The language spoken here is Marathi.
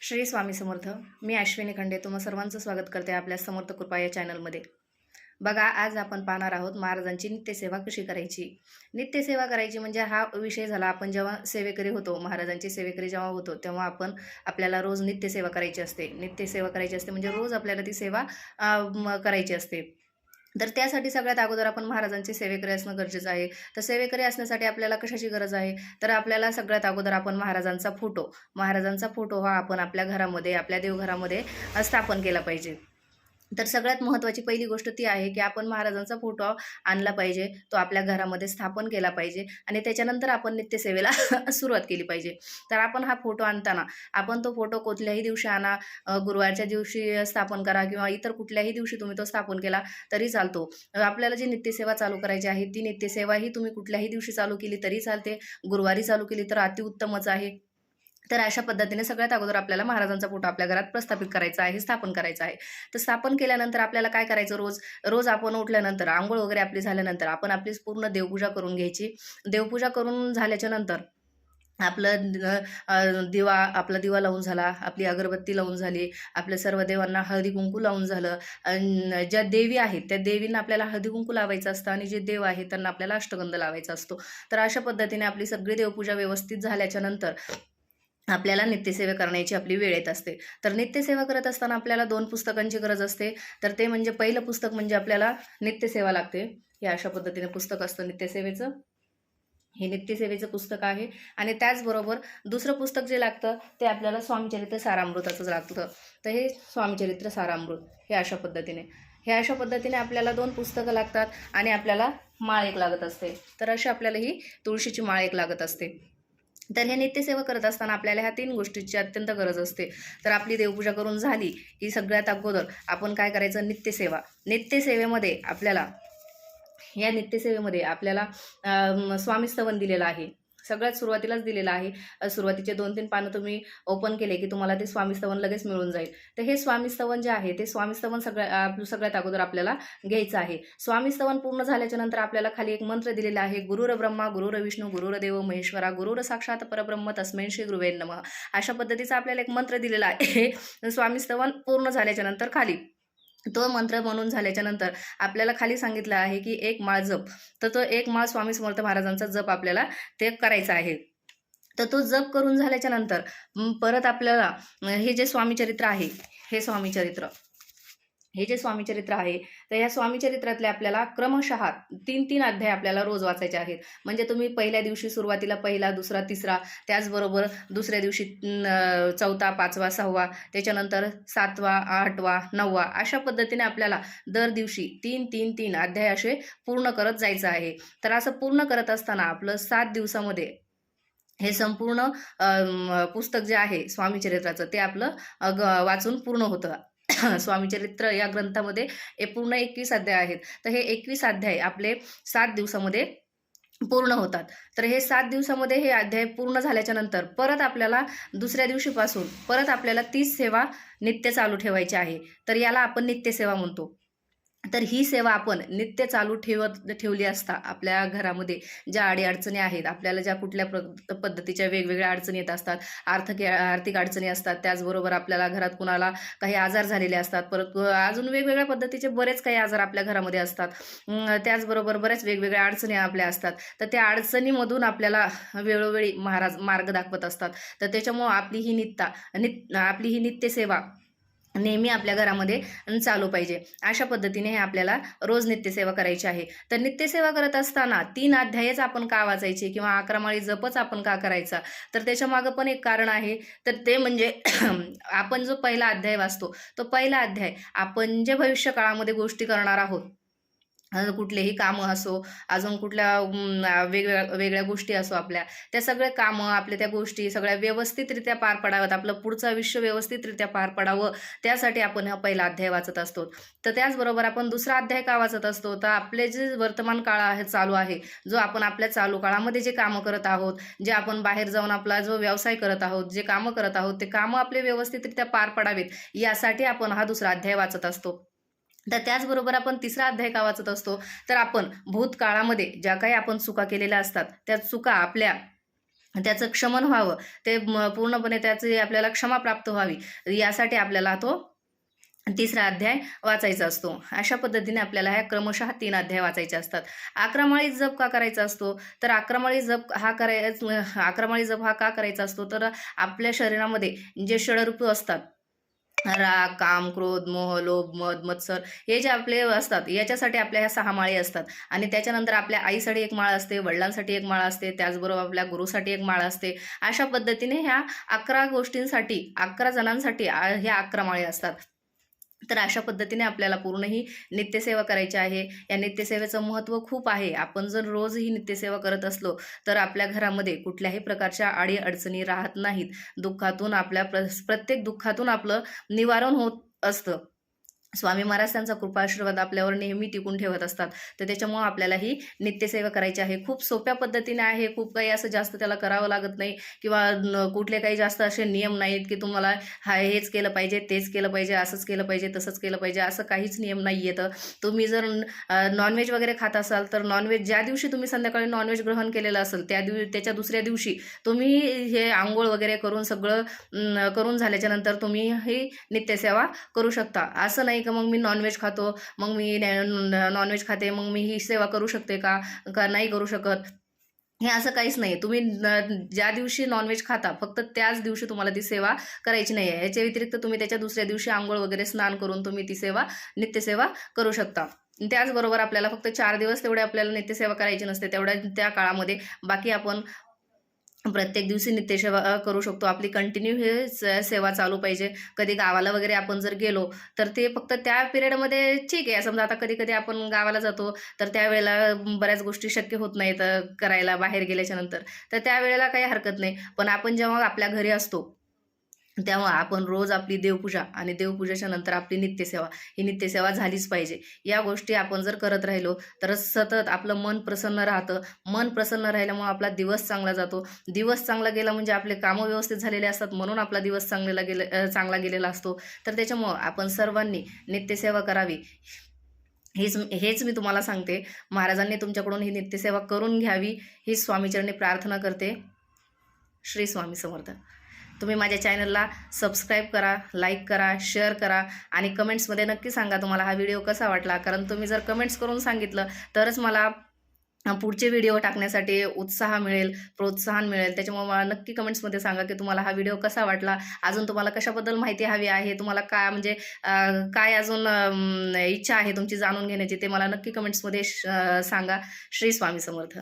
श्री स्वामी समर्थ. मी अश्विनी खंडे तुम्हा सर्वांचं स्वागत करते आपल्या समर्थ कृपा या चॅनलमध्ये. बघा, आज आपण पाहणार आहोत महाराजांची नित्यसेवा कशी करायची. नित्यसेवा करायची म्हणजे हा विषय झाला, आपण जेव्हा सेवेकरी होतो, महाराजांची सेवेकरी जेव्हा होतो, तेव्हा आपल्याला रोज नित्यसेवा करायची असते. नित्यसेवा करायची असते म्हणजे रोज आपल्याला ती सेवा करायची असते. तर त्यासाठी सगळ्यात अगोदर आपण महाराजांचे सेवेकरी असणं गरजेचं आहे. तर सेवेकरी असण्यासाठी आपल्याला कशाची गरज आहे, तर आपल्याला सगळ्यात अगोदर आपण महाराजांचा फोटो हा आपण आपल्या घरामध्ये, आपल्या देवघरामध्ये स्थापन केला पाहिजे. तर सगळ्यात महत्त्वाची पहिली गोष्ट ती आहे की आपण महाराजांचा फोटो आणला पाहिजे, तो आपल्या घरामध्ये स्थापन केला पाहिजे आणि त्याच्यानंतर आपण नित्यसेवेला सुरुवात केली पाहिजे. तर आपण हा फोटो आणताना आपण तो फोटो कुठल्याही दिवशी आणा, गुरुवारच्या दिवशी स्थापन करा किंवा इतर कुठल्याही दिवशी तुम्ही तो स्थापन केला तरी चालतो. आपल्याला जी नित्यसेवा चालू करायची आहे, ती नित्यसेवा ही तुम्ही कुठल्याही दिवशी चालू केली तरी चालते, गुरुवारी चालू केली तर अतिउत्तमच आहे. तर अशा पद्धतीने सगळ्यात अगोदर आपल्याला महाराजांचा फोटो आपल्या घरात प्रस्थापित करायचा आहे, स्थापन करायचा आहे. तर स्थापन केल्यानंतर आपल्याला काय करायचं, रोज आपण उठल्यानंतर, अंघोळ वगैरे आपली झाल्यानंतर आपण आपली पूर्ण देवपूजा करून घ्यायची. देवपूजा करून झाल्याच्या नंतर आपला दिवा लावून झाला, आपली अगरबत्ती लावून झाली, आपल्या सर्व देवांना हळदी कुंकू लावून झालं. ज्या देवी आहेत त्या देवींना आपल्याला हळदी कुंकू लावायचं असतं आणि जे देव आहेत त्यांना आपल्याला अष्टगंध लावायचा असतो. तर अशा पद्धतीने आपली सगळी देवपूजा व्यवस्थित झाल्याच्या नंतर आपल्याला नित्यसेवा करण्याची आपली वेळ येत असते. तर नित्यसेवा करत असताना आपल्याला 2 पुस्तकांची गरज असते. तर ते म्हणजे पहिलं पुस्तक म्हणजे आपल्याला नित्यसेवा लागते. हे अशा पद्धतीने पुस्तक असतं नित्यसेवेचं. हे नित्यसेवेचं पुस्तक आहे आणि त्याचबरोबर दुसरं पुस्तक जे लागतं ते आपल्याला स्वामीचरित्र सारामृताचं लागतं. तर हे स्वामीचरित्र सारामृत हे अशा पद्धतीने आपल्याला 2 पुस्तकं लागतात आणि आपल्याला माळ एक लागत असते. तर अशी आपल्याला ही तुळशीची माळ एक लागत असते. तर हे नित्यसेवा करत असताना आपल्याला ह्या 3 गोष्टींची अत्यंत गरज असते. तर आपली देवपूजा करून झाली की सगळ्यात अगोदर आपण काय करायचं, नित्यसेवेमध्ये आपल्याला स्वामीस्तवन दिलेलं आहे. सगळ्यात सुरुवातीलाच दिलेलं आहे. सुरुवातीचे 2-3 पानं तुम्ही ओपन केले की तुम्हाला ते स्वामीस्तवन लगेच मिळून जाईल. तर हे स्वामीस्तवन जे आहे ते स्वामीस्तवन सगळ्यात अगोदर आपल्याला घ्यायचं आहे. स्वामीस्तवन पूर्ण झाल्याच्या नंतर आपल्याला खाली एक मंत्र दिलेला आहे, गुरुर ब्रह्मा गुरुर विष्णू गुरुर्देव महेश्वरा गुरुर साक्षात परब्रह्म तस्मै श्री गुरुवे नमः. अशा पद्धतीचा आपल्याला एक मंत्र दिलेला आहे. स्वामीस्तवन पूर्ण झाल्याच्या नंतर खाली तो मंत्र म्हणून झाल्याच्या नंतर आपल्याला खाली सांगितलं आहे की 1 माळ जप. तर तो 1 माळ स्वामी समर्थ महाराजांचा जप आपल्याला ते करायचा आहे. तर तो जप करून झाल्याच्या नंतर परत आपल्याला हे जे स्वामीचरित्र आहे, हे जे स्वामीचरित्र आहे, तर या स्वामीचरित्रातले आपल्याला क्रमशः 3-3 अध्याय आपल्याला रोज वाचायचे आहेत. म्हणजे तुम्ही पहिल्या दिवशी सुरुवातीला 1, 2, 3, त्याचबरोबर दुसऱ्या दिवशी 4, 5, 6, त्याच्यानंतर 7, 8, 9 अशा पद्धतीने आपल्याला दर दिवशी 3-3-3 अध्याय असे पूर्ण करत जायचं आहे. तर असं पूर्ण करत असताना आपलं 7 दिवसामध्ये हे संपूर्ण पुस्तक जे आहे स्वामीचरित्राचं ते आपलं वाचून पूर्ण होतं. स्वामीचरित्र या ग्रंथामध्ये हे पूर्ण 21 अध्याय आहेत. तर हे 21 अध्याय आपले 7 दिवसामध्ये पूर्ण होतात. तर हे 7 दिवसामध्ये हे अध्याय पूर्ण झाल्याच्या नंतर परत आपल्याला दुसऱ्या दिवशीपासून परत आपल्याला तीच सेवा नित्य चालू ठेवायची आहे. तर याला आपण नित्यसेवा म्हणतो. तर ही सेवा आपण नित्य चालू ठेवली असता आपल्या घरामध्ये ज्या अडीअडचणी आहेत, आपल्याला ज्या कुठल्या पद्धतीच्या वेगवेगळ्या अडचणी येत असतात, आर्थिक अडचणी असतात, त्याचबरोबर आपल्याला घरात कुणाला काही आजार झालेले असतात, परत अजून वेगवेगळ्या पद्धतीचे बरेच काही आजार आपल्या घरामध्ये असतात, त्याचबरोबर बऱ्याच वेगवेगळ्या अडचणी आपल्या असतात. तर त्या अडचणीमधून आपल्याला वेळोवेळी महाराज मार्ग दाखवत असतात. तर त्याच्यामुळं आपली ही नित्यसेवा नेहमी आपल्या घरामध्ये चालू पाहिजे. अशा पद्धतीने हे आपल्याला रोज नित्यसेवा करायची आहे. तर नित्यसेवा करत असताना 3 अध्यायच आपण का वाचायचे किंवा 11 माळी जपच आपण का करायचा, तर त्याच्या मागं पण एक कारण आहे. तर ते म्हणजे आपण जो पहिला अध्याय वाचतो, तो पहिला अध्याय आपण जे भविष्य काळामध्ये गोष्टी करणार आहोत, कुठलेही कामं असो, अजून कुठल्या वेगळ्या गोष्टी असो, आपल्या त्या सगळ्या कामं, आपल्या त्या गोष्टी सगळ्या व्यवस्थितरित्या पार पडाव्यात, आपलं पुढचं आयुष्य व्यवस्थितरित्या पार पडावं, त्यासाठी आपण हा पहिला अध्याय वाचत असतो. तर त्याचबरोबर आपण दुसरा अध्याय का वाचत असतो, तर आपले जे वर्तमान काळ चालू आहे, जो आपण आपल्या चालू काळामध्ये जे कामं करत आहोत, जे आपण बाहेर जाऊन आपला जो व्यवसाय करत आहोत, जे कामं करत आहोत, ते कामं आपले व्यवस्थितरित्या पार पडावेत, यासाठी आपण हा दुसरा अध्याय वाचत असतो. तर त्याचबरोबर आपण तिसरा अध्याय का वाचत असतो, तर आपण भूतकाळामध्ये ज्या काही आपण चुका केलेल्या असतात, त्या चुका आपल्या त्याचं क्षमन व्हावं, ते पूर्णपणे त्याची आपल्याला क्षमा प्राप्त व्हावी, यासाठी आपल्याला तो 3रा अध्याय वाचायचा असतो. अशा पद्धतीने आपल्याला ह्या क्रमशः 3 अध्याय वाचायचे असतात. 11 माळी जप का करायचा असतो? तर 11 माळी जप हा का करायचा असतो? तर आपल्या शरीरामध्ये जे षडरूप असतात, राग, काम, क्रोध, मोह, लोभ, मद, मत्सर, हे जे आपले असतात, याच्यासाठी आपल्या ह्या 6 माळी असतात. आणि त्याच्यानंतर आपल्या आईसाठी एक माळ असते, वडिलांसाठी एक माळ असते, त्याचबरोबर आपल्या गुरुसाठी एक माळ असते. अशा पद्धतीने ह्या 11 गोष्टींसाठी, 11 जणांसाठी ह्या 11 माळी असतात. तर अशा पद्धतीने आपल्याला पूर्ण ही नित्यसेवा करायची आहे. या नित्यसेवेचं महत्त्व खूप आहे. आपण जर रोज ही नित्यसेवा करत असलो, तर आपल्या घरामध्ये कुठल्याही प्रकारच्या अडी-अडचणी राहत नाहीत. दुःखातून प्रत्येक दुःखातून आपलं निवारण होत असतं. स्वामी महाराज त्यांचा कृपा आशीर्वाद आपल्यावर नेहमी टिकून ठेवत असतात. तर त्याच्यामुळं आपल्याला ही नित्यसेवा करायची आहे. खूप सोप्या पद्धतीने आहे. खूप काही असं जास्त त्याला करावं लागत नाही, किंवा कुठले काही जास्त असे नियम नाहीत, की तुम्हाला हेच केलं पाहिजे, तेच केलं पाहिजे, असंच केलं पाहिजे, तसंच केलं पाहिजे, असं काहीच नियम नाही आहेत. तुम्ही जर नॉनव्हेज वगैरे खात असाल, तर नॉनव्हेज ज्या दिवशी तुम्ही संध्याकाळी नॉनव्हेज ग्रहण केलेलं असेल, त्याच्या दुसऱ्या दिवशी तुम्ही हे अंघोळ वगैरे करून सगळं करून झाल्याच्या नंतर तुम्ही ही नित्यसेवा करू शकता. असं नाही का मग मी नॉनव्हेज खातो, मग मी नॉनव्हेज खाते, मग मी ही सेवा करू शकते का नाही करू शकत? हे असं काहीच नाही. तुम्ही ज्या दिवशी नॉनव्हेज खाता, फक्त त्याच दिवशी तुम्हाला ती सेवा करायची नाही आहे. याच्या व्यतिरिक्त तुम्ही त्याच्या दुसऱ्या दिवशी अंघोळ वगैरे स्नान करून तुम्ही ती नित्यसेवा करू शकता. त्याचबरोबर आपल्याला फक्त 4 दिवस तेवढे आपल्याला नित्यसेवा करायची नसते. त्या काळामध्ये बाकी आपण प्रत्येक दिवशी नित्यसेवा करू शकतो. आपली कंटिन्यू हे सेवा चालू पाहिजे. कधी गावाला वगैरे आपण जर गेलो, तर ते फक्त त्या पिरियडमध्ये ठीक आहे. समजा आता कधी-कधी आपण गावाला जातो, तर त्यावेळेला बऱ्याच गोष्टी शक्य होत नाहीत करायला बाहेर गेल्याच्या नंतर. तर त्यावेळेला काही हरकत नाही. पण आपण जेव्हा आपल्या घरी असतो, तेव्हा आपण रोज आपली देवपूजा आणि देवपूजेच्या नंतर आपली नित्यसेवा, ही नित्यसेवा झालीच पाहिजे. या गोष्टी आपण जर करत राहिलो, तर सतत आपलं मन प्रसन्न राहतं. मन प्रसन्न राहिल्यामुळे आपला दिवस चांगला जातो. दिवस चांगला गेला म्हणजे आपले कामं व्यवस्थित झालेले असतात, म्हणून आपला दिवस चांगला गेलेला असतो. तर त्याच्यामुळं आपण सर्वांनी नित्यसेवा करावी. हेच मी तुम्हाला सांगते. महाराजांनी तुमच्याकडून ही नित्यसेवा करून घ्यावी, ही स्वामीचरणी प्रार्थना करते. श्री स्वामी समर्थ. तुम्ही माझ्या चॅनलला सबस्क्राईब करा, लाईक करा, शेअर करा आणि कमेंट्समध्ये नक्की सांगा तुम्हाला हा व्हिडिओ कसा वाटला. कारण तुम्ही जर कमेंट्स करून सांगितलं, तरच मला पुढचे व्हिडिओ टाकण्यासाठी उत्साह मिळेल, प्रोत्साहन मिळेल. त्याच्यामुळे मला नक्की कमेंट्समध्ये सांगा की तुम्हाला हा व्हिडिओ कसा वाटला. अजून तुम्हाला कशाबद्दल माहिती हवी आहे, तुम्हाला काय म्हणजे काय अजून इच्छा आहे तुमची जाणून घेण्याची, ते मला नक्की कमेंट्समध्ये सांगा. श्री स्वामी समर्थ.